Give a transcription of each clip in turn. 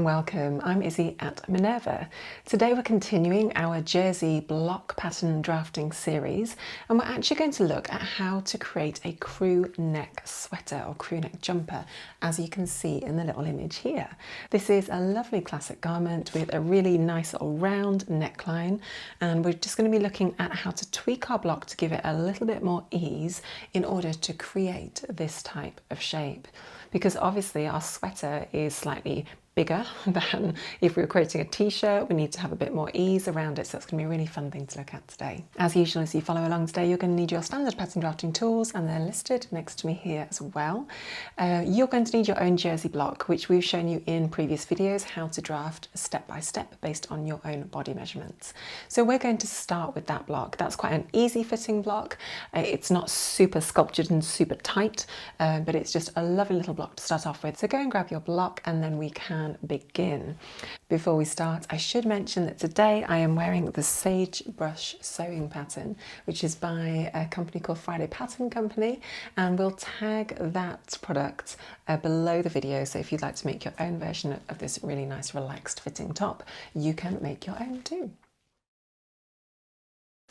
and welcome. I'm Izzy at Minerva. Today we're continuing our jersey block pattern drafting series, and we're actually going to look at how to create a crew neck sweater or crew neck jumper, as you can see in the little image here. This is a lovely classic garment with a really nice little round neckline, and we're just going to be looking at how to tweak our block to give it a little bit more ease in order to create this type of shape. Because obviously our sweater is slightly bigger than if we were creating a t-shirt. We need to have a bit more ease around it, so it's going to be a really fun thing to look at today. As usual, as you follow along today, you're going to need your standard pattern drafting tools, and they're listed next to me here as well. You're going to need your own jersey block, which we've shown you in previous videos how to draft step by step based on your own body measurements. So we're going to start with that block. That's quite an easy fitting block. It's not super sculptured and super tight, but it's just a lovely little block to start off with. So go and grab your block, and then we can begin. Before we start, I should mention that today I am wearing the sagebrush sewing pattern, which is by a company called Friday Pattern Company, and we'll tag that product below the video. So if you'd like to make your own version of this really nice relaxed fitting top, you can make your own too.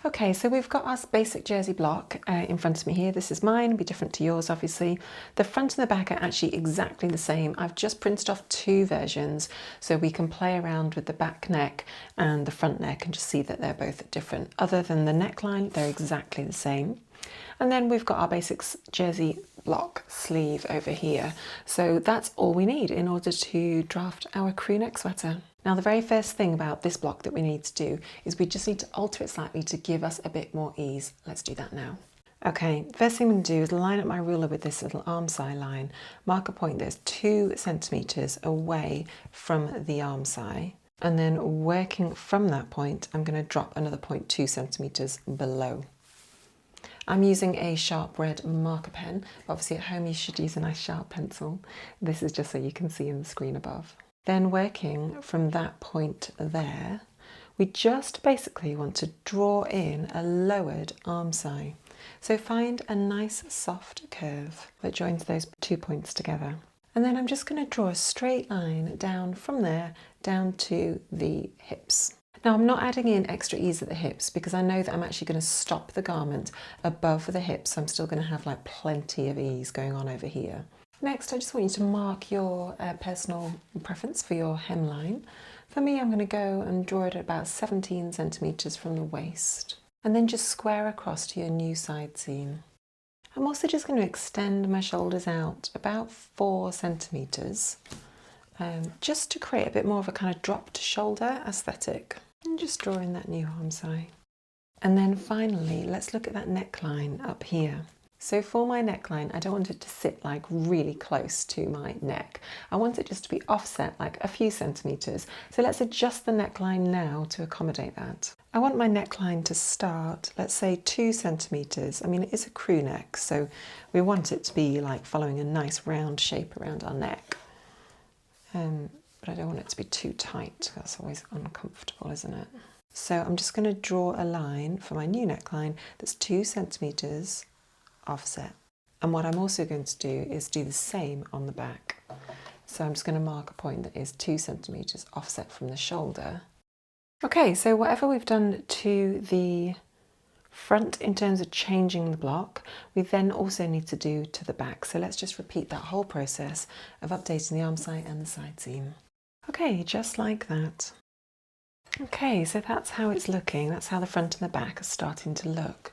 Okay, so we've got our basic jersey block in front of me here. This is mine, it'll be different to yours obviously. The front and the back are actually exactly the same. I've just printed off two versions so we can play around with the back neck and the front neck and just see that they're both different. Other than the neckline, they're exactly the same. And then we've got our basic jersey block sleeve over here. So that's all we need in order to draft our crew neck sweater. Now the very first thing about this block that we need to do is we just need to alter it slightly to give us a bit more ease. Let's do that now. Okay, first thing I'm going to do is line up my ruler with this little arm side line, mark a point that's 2 centimetres away from the arm side, and then working from that point I'm going to drop another point 2 centimetres below. I'm using a sharp red marker pen. Obviously at home you should use a nice sharp pencil. This is just so you can see in the screen above. Then working from that point there, we just basically want to draw in a lowered arm side. So find a nice soft curve that joins those 2 points together. And then I'm just going to draw a straight line down from there down to the hips. Now I'm not adding in extra ease at the hips because I know that I'm actually going to stop the garment above the hips, so I'm still going to have like plenty of ease going on over here. Next, I just want you to mark your personal preference for your hemline. For me, I'm going to go and draw it at about 17 centimetres from the waist, and then just square across to your new side seam. I'm also just going to extend my shoulders out about 4 centimetres, just to create a bit more of a kind of dropped shoulder aesthetic. And just draw in that new arm side. And then finally, let's look at that neckline up here. So for my neckline, I don't want it to sit like really close to my neck. I want it just to be offset like a few centimetres. So let's adjust the neckline now to accommodate that. I want my neckline to start, let's say 2 centimetres. I mean, it is a crew neck, so we want it to be like following a nice round shape around our neck. But I don't want it to be too tight. That's always uncomfortable, isn't it? So I'm just going to draw a line for my new neckline that's 2 centimetres offset. And what I'm also going to do is do the same on the back. So I'm just going to mark a point that is 2 centimetres offset from the shoulder. Okay, so whatever we've done to the front in terms of changing the block, we then also need to do to the back. So let's just repeat that whole process of updating the arm side and the side seam. Okay, just like that. Okay, so that's how it's looking. That's how the front and the back are starting to look.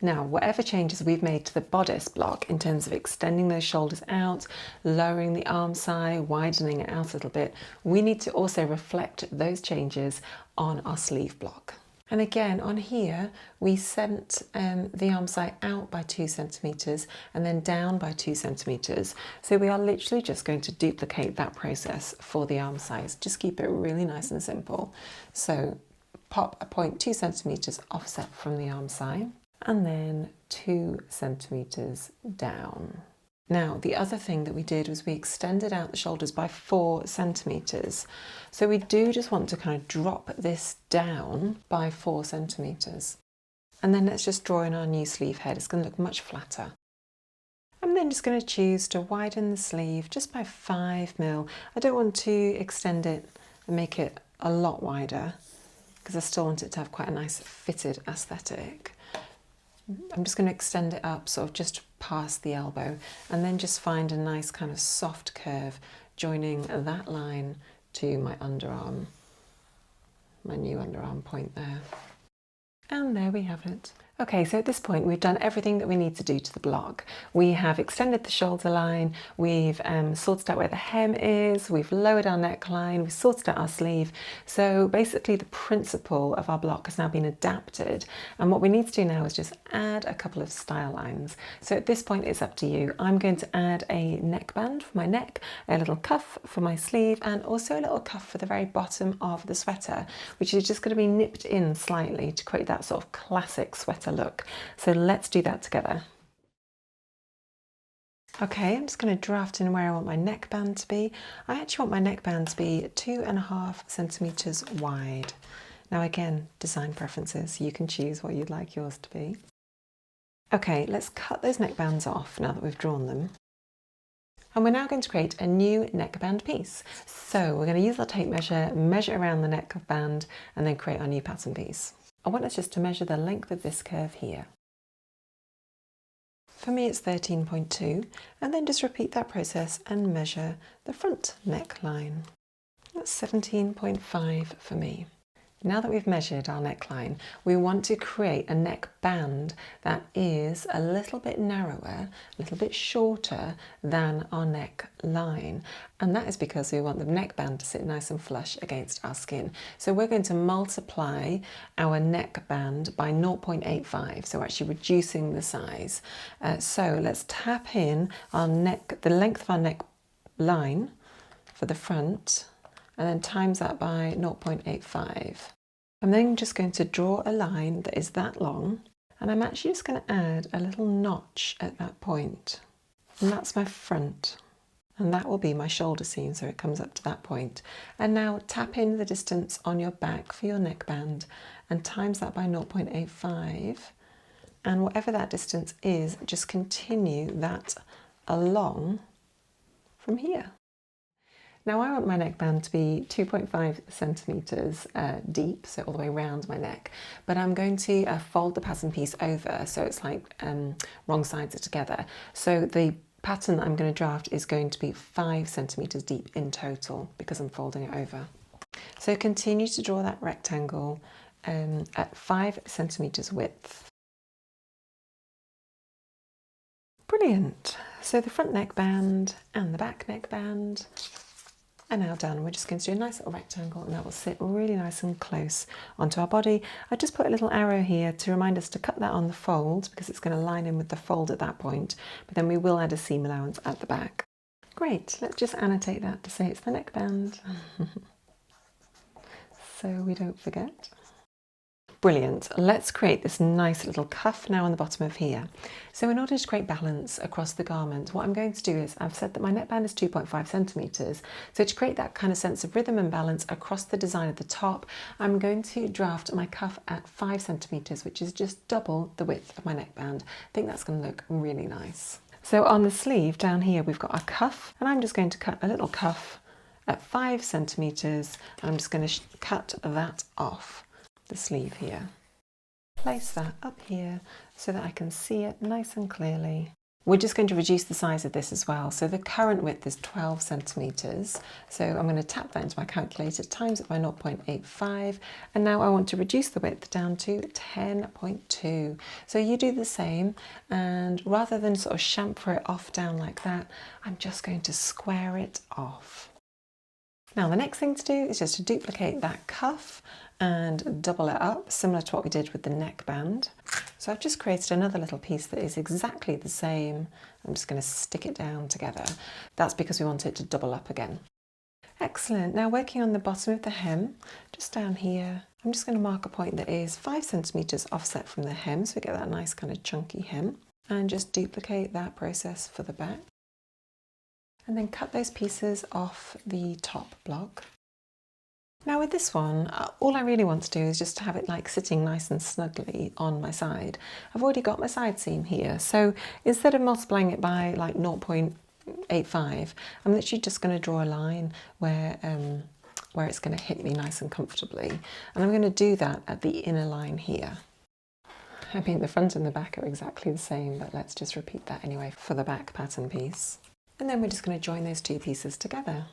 Now, whatever changes we've made to the bodice block in terms of extending those shoulders out, lowering the arm side, widening it out a little bit, we need to also reflect those changes on our sleeve block. And again, on here, we sent the arm side out by 2 centimetres and then down by 2 centimetres. So we are literally just going to duplicate that process for the arm size. Just keep it really nice and simple. So pop a point 2 centimetres offset from the arm side, and then 2 centimetres down. Now, the other thing that we did was we extended out the shoulders by 4 centimetres. So we do just want to kind of drop this down by 4 centimetres. And then let's just draw in our new sleeve head. It's going to look much flatter. I'm then just going to choose to widen the sleeve just by 5mm. I don't want to extend it and make it a lot wider because I still want it to have quite a nice fitted aesthetic. I'm just going to extend it up sort of just past the elbow and then just find a nice kind of soft curve joining that line to my underarm, my new underarm point there. And there we have it. Okay, so at this point we've done everything that we need to do to the block. We have extended the shoulder line, we've sorted out where the hem is, we've lowered our neckline, we've sorted out our sleeve. So basically the principle of our block has now been adapted, and what we need to do now is just add a couple of style lines. So at this point it's up to you. I'm going to add a neckband for my neck, a little cuff for my sleeve, and also a little cuff for the very bottom of the sweater, which is just going to be nipped in slightly to create that sort of classic sweater look. So let's do that together. Okay, I'm just going to draft in where I want my neckband to be. I actually want my neckband to be 2.5 centimeters wide. Now again, design preferences, you can choose what you'd like yours to be. Okay, let's cut those neckbands off now that we've drawn them. And we're now going to create a new neckband piece. So we're going to use our tape measure, measure around the neckband, and then create our new pattern piece. I want us just to measure the length of this curve here. For me it's 13.2, and then just repeat that process and measure the front neckline. That's 17.5 for me. Now that we've measured our neckline, we want to create a neckband that is a little bit narrower, a little bit shorter than our neckline. And that is because we want the neckband to sit nice and flush against our skin. So we're going to multiply our neckband by 0.85, so we're actually reducing the size. So let's tap in our the length of our neckline for the front, and then times that by 0.85. I'm then just going to draw a line that is that long, and I'm actually just going to add a little notch at that point. And that's my front. And that will be my shoulder seam, so it comes up to that point. And now tap in the distance on your back for your neckband and times that by 0.85. And whatever that distance is, just continue that along from here. Now I want my neckband to be 2.5 centimeters deep, so all the way around my neck, but I'm going to fold the pattern piece over so it's like wrong sides are together. So the pattern that I'm going to draft is going to be 5 centimeters deep in total because I'm folding it over. So continue to draw that rectangle at 5 centimeters width. Brilliant. So the front neckband and the back neckband are now done. We're just going to do a nice little rectangle, and that will sit really nice and close onto our body. I just put a little arrow here to remind us to cut that on the fold because it's going to line in with the fold at that point, but then we will add a seam allowance at the back. Great, let's just annotate that to say it's the neckband so we don't forget. Brilliant. Let's create this nice little cuff now on the bottom of here. So in order to create balance across the garment, what I'm going to do is, I've said that my neckband is 2.5 centimeters. So to create that kind of sense of rhythm and balance across the design at the top, I'm going to draft my cuff at 5 centimeters, which is just double the width of my neckband. I think that's going to look really nice. So on the sleeve down here, we've got our cuff, and I'm just going to cut a little cuff at 5 centimeters. I'm just going to cut that off the sleeve here. Place that up here so that I can see it nice and clearly. We're just going to reduce the size of this as well. So the current width is 12 centimeters. So I'm going to tap that into my calculator, times it by 0.85. And now I want to reduce the width down to 10.2. So you do the same, and rather than sort of chamfer it off down like that, I'm just going to square it off. Now the next thing to do is just to duplicate that cuff and double it up, similar to what we did with the neckband. So I've just created another little piece that is exactly the same. I'm just going to stick it down together. That's because we want it to double up again. Excellent. Now working on the bottom of the hem, just down here, I'm just going to mark a point that is 5 centimeters offset from the hem, so we get that nice kind of chunky hem, and just duplicate that process for the back. And then cut those pieces off the top block. Now with this one, all I really want to do is just have it like sitting nice and snugly on my side. I've already got my side seam here, so instead of multiplying it by like 0.85, I'm literally just going to draw a line where it's going to hit me nice and comfortably. And I'm going to do that at the inner line here. I mean, the front and the back are exactly the same, but let's just repeat that anyway for the back pattern piece. And then we're just going to join those two pieces together.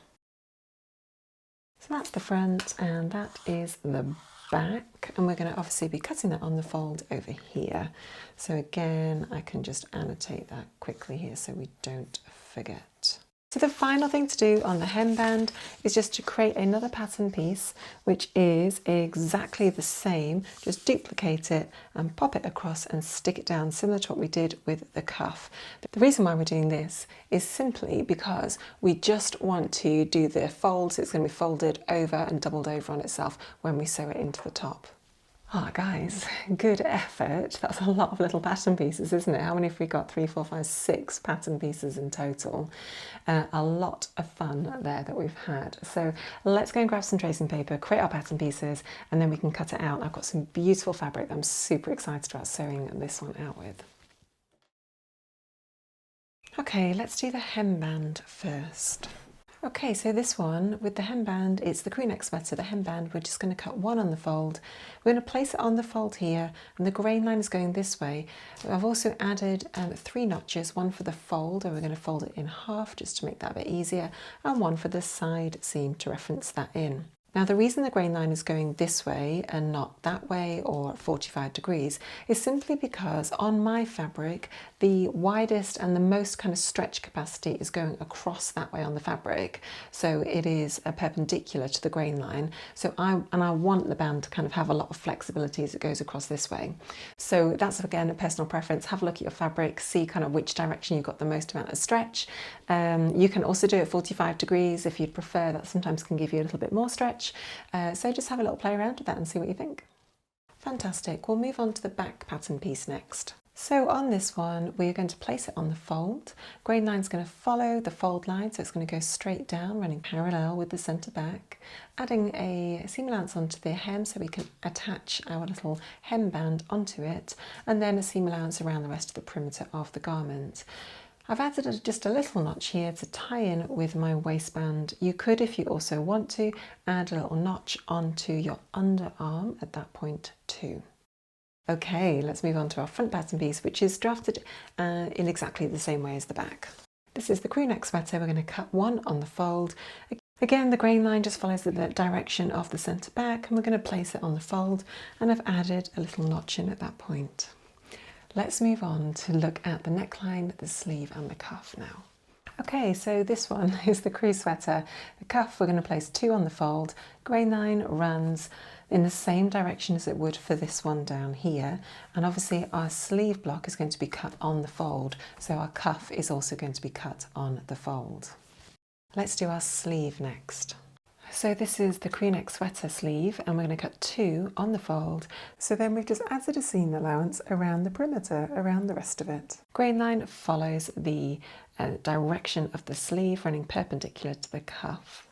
So that's the front and that is the back, and we're going to obviously be cutting that on the fold over here. So again, I can just annotate that quickly here so we don't forget. So the final thing to do on the hemband is just to create another pattern piece which is exactly the same, just duplicate it and pop it across and stick it down similar to what we did with the cuff. But the reason why we're doing this is simply because we just want to do the fold, so it's going to be folded over and doubled over on itself when we sew it into the top. Ah, guys, good effort. That's a lot of little pattern pieces, isn't it? How many have we got? 3, 4, 5, 6 pattern pieces in total. A lot of fun there that we've had. So let's go and grab some tracing paper, create our pattern pieces, and then we can cut it out. I've got some beautiful fabric that I'm super excited about sewing this one out with. Okay, let's do the hemband first. Okay, so this one with the hemband, it's the crew neck sweater, the hemband, we're just going to cut one on the fold. We're going to place it on the fold here, and the grain line is going this way. I've also added 3 notches, one for the fold, and we're going to fold it in half just to make that a bit easier, and one for the side seam to reference that in. Now the reason the grain line is going this way and not that way or 45 degrees is simply because on my fabric the widest and the most kind of stretch capacity is going across that way on the fabric, so it is perpendicular to the grain line. So I want the band to kind of have a lot of flexibility as it goes across this way. So that's again a personal preference. Have a look at your fabric, see kind of which direction you've got the most amount of stretch. You can also do it 45 degrees if you'd prefer. That sometimes can give you a little bit more stretch. So just have a little play around with that and see what you think. Fantastic. We'll move on to the back pattern piece next. So on this one, we're going to place it on the fold. Grain line is going to follow the fold line, so it's going to go straight down, running parallel with the centre back, adding a seam allowance onto the hem so we can attach our little hemband onto it, and then a seam allowance around the rest of the perimeter of the garment. I've added just a little notch here to tie in with my waistband. You could, if you also want to, add a little notch onto your underarm at that point too. Okay, let's move on to our front pattern piece, which is drafted in exactly the same way as the back. This is the crew neck sweater. We're going to cut one on the fold. Again, the grain line just follows the direction of the centre back, and we're going to place it on the fold, and I've added a little notch in at that point. Let's move on to look at the neckline, the sleeve and the cuff now. Okay, so this one is the crew sweater. The cuff, we're going to place 2 on the fold. Grain line runs in the same direction as it would for this one down here. And obviously our sleeve block is going to be cut on the fold. So our cuff is also going to be cut on the fold. Let's do our sleeve next. So this is the crew neck sweater sleeve, and we're going to cut 2 on the fold. So then we've just added a seam allowance around the perimeter, around the rest of it. Grain line follows the direction of the sleeve, running perpendicular to the cuff.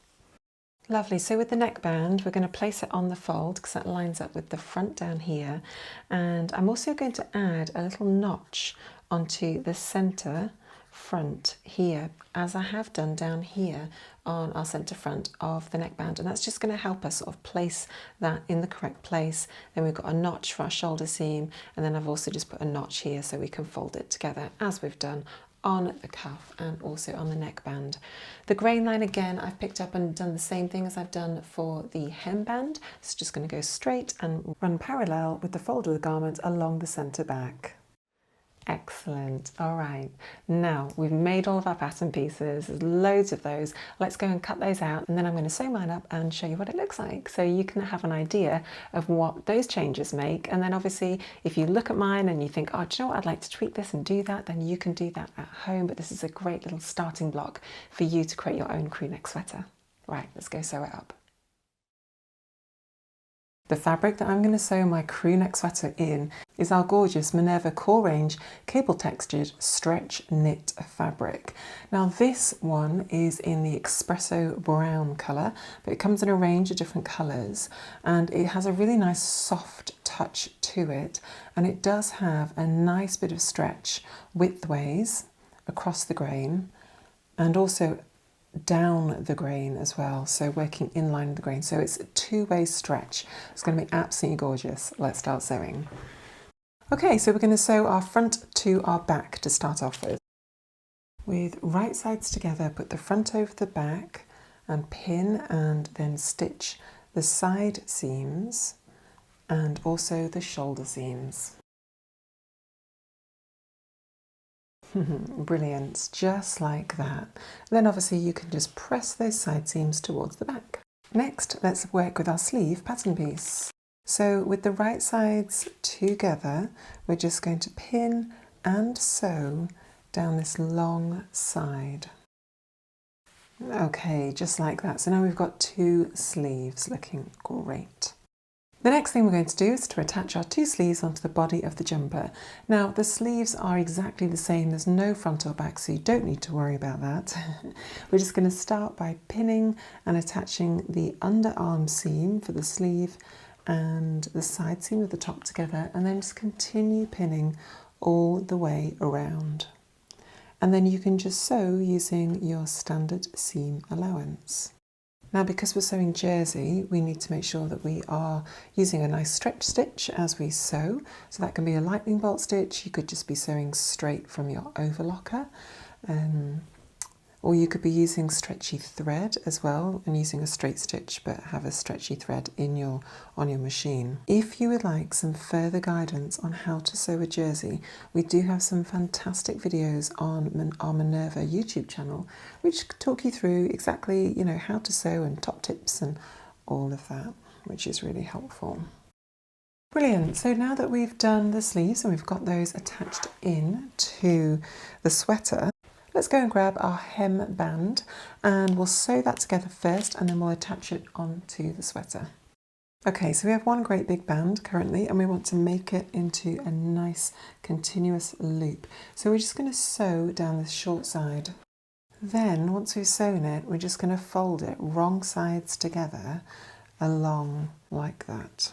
Lovely. So with the neckband, we're going to place it on the fold because that lines up with the front down here. And I'm also going to add a little notch onto the centre front here, as I have done down here on our centre front of the neckband, and that's just going to help us sort of place that in the correct place. Then we've got a notch for our shoulder seam, and then I've also just put a notch here so we can fold it together as we've done on the cuff and also on the neckband. The grain line again, I've picked up and done the same thing as I've done for the hemband. It's just going to go straight and run parallel with the fold of the garment along the centre back. Excellent. All right, now we've made all of our pattern pieces. There's loads of those. Let's go and cut those out, and then I'm going to sew mine up and show you what it looks like, so you can have an idea of what those changes make. And then obviously if you look at mine and you think, oh, do you know what, I'd like to tweak this and do that, then you can do that at home. But this is a great little starting block for you to create your own crew neck sweater. Right, let's go sew it up. The fabric that I'm going to sew my crew neck sweater in is our gorgeous Minerva Core Range cable textured stretch knit fabric. Now this one is in the espresso brown colour, but it comes in a range of different colours and it has a really nice soft touch to it, and it does have a nice bit of stretch widthways across the grain and also down the grain as well, so working in line with the grain. So it's a two-way stretch. It's going to be absolutely gorgeous. Let's start sewing. Okay, so we're going to sew our front to our back to start off with. With right sides together, put the front over the back and pin and then stitch the side seams and also the shoulder seams. Brilliant, just like that. Then obviously you can just press those side seams towards the back. Next, let's work with our sleeve pattern piece. So with the right sides together, we're just going to pin and sew down this long side. Okay, just like that. So now we've got two sleeves looking great. The next thing we're going to do is to attach our two sleeves onto the body of the jumper. Now the sleeves are exactly the same, there's no front or back, so you don't need to worry about that. We're just going to start by pinning and attaching the underarm seam for the sleeve and the side seam of the top together, and then just continue pinning all the way around. And then you can just sew using your standard seam allowance. Now because we're sewing jersey, we need to make sure that we are using a nice stretch stitch as we sew. So that can be a lightning bolt stitch, you could just be sewing straight from your overlocker, or you could be using stretchy thread as well and using a straight stitch but have a stretchy thread on your machine. If you would like some further guidance on how to sew a jersey, we do have some fantastic videos on our Minerva YouTube channel which talk you through exactly, you know, how to sew and top tips and all of that, which is really helpful. Brilliant. So now that we've done the sleeves and we've got those attached in to the sweater, let's go and grab our hem band and we'll sew that together first and then we'll attach it onto the sweater. Okay, so we have one great big band currently and we want to make it into a nice continuous loop. So we're just going to sew down the short side. Then once we've sewn it, we're just going to fold it wrong sides together along like that.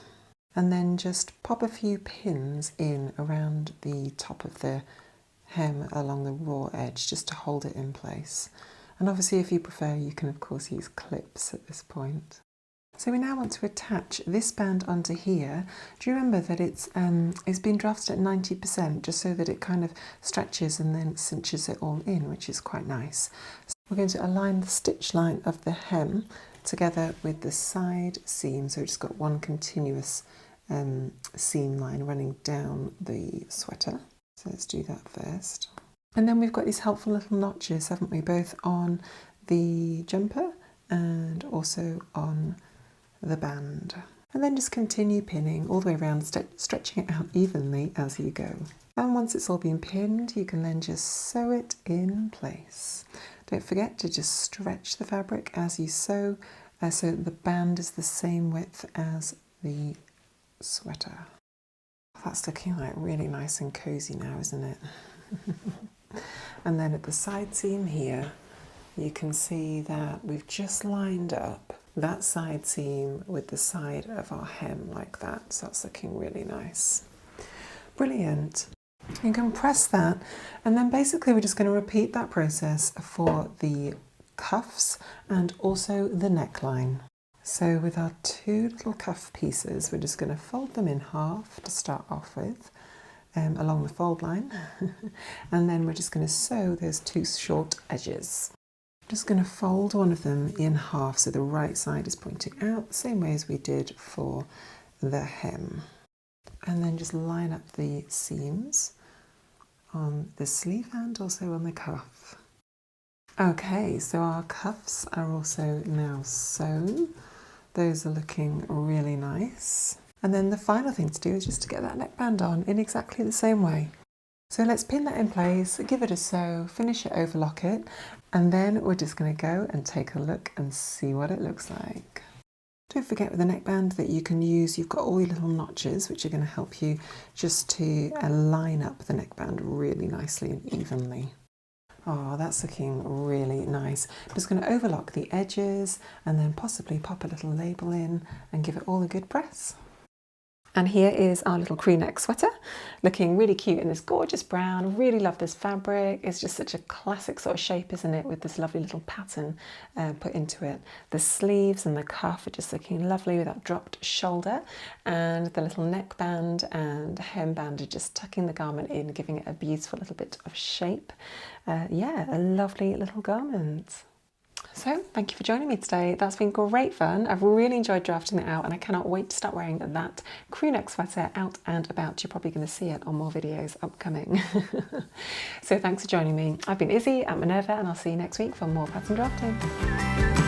And then just pop a few pins in around the top of the hem along the raw edge just to hold it in place. And obviously if you prefer you can of course use clips at this point. So we now want to attach this band onto here. Do you remember that it's been drafted at 90% just so that it kind of stretches and then cinches it all in, which is quite nice. So we're going to align the stitch line of the hem together with the side seam, so we've just got one continuous seam line running down the sweater. So let's do that first. And then we've got these helpful little notches, haven't we, both on the jumper and also on the band. And then just continue pinning all the way around, stretching it out evenly as you go. And once it's all been pinned, you can then just sew it in place. Don't forget to just stretch the fabric as you sew, so the band is the same width as the sweater. That's looking like really nice and cozy now, isn't it? And then at the side seam here, you can see that we've just lined up that side seam with the side of our hem like that. So that's looking really nice. Brilliant. You can press that, and then basically we're just going to repeat that process for the cuffs and also the neckline. So with our two little cuff pieces, we're just going to fold them in half to start off with, along the fold line, and then we're just going to sew those two short edges. I'm just going to fold one of them in half so the right side is pointing out, the same way as we did for the hem. And then just line up the seams on the sleeve and also on the cuff. Okay, so our cuffs are also now sewn. Those are looking really nice. And then the final thing to do is just to get that neckband on in exactly the same way. So let's pin that in place, give it a sew, finish it, overlock it, and then we're just going to go and take a look and see what it looks like. Don't forget with the neckband that you can use, you've got all your little notches which are going to help you just to line up the neckband really nicely and evenly. Oh, that's looking really nice. I'm just going to overlock the edges and then possibly pop a little label in and give it all a good press. And here is our little crew neck sweater, looking really cute in this gorgeous brown. Really love this fabric. It's just such a classic sort of shape, isn't it, with this lovely little pattern put into it. The sleeves and the cuff are just looking lovely with that dropped shoulder, and the little neckband and hemband are just tucking the garment in, giving it a beautiful little bit of shape. Yeah, a lovely little garment. So thank you for joining me today. That's been great fun. I've really enjoyed drafting it out and I cannot wait to start wearing that crew neck sweater out and about. You're probably going to see it on more videos upcoming. So thanks for joining me. I've been Izzy at Minerva and I'll see you next week for more pattern drafting.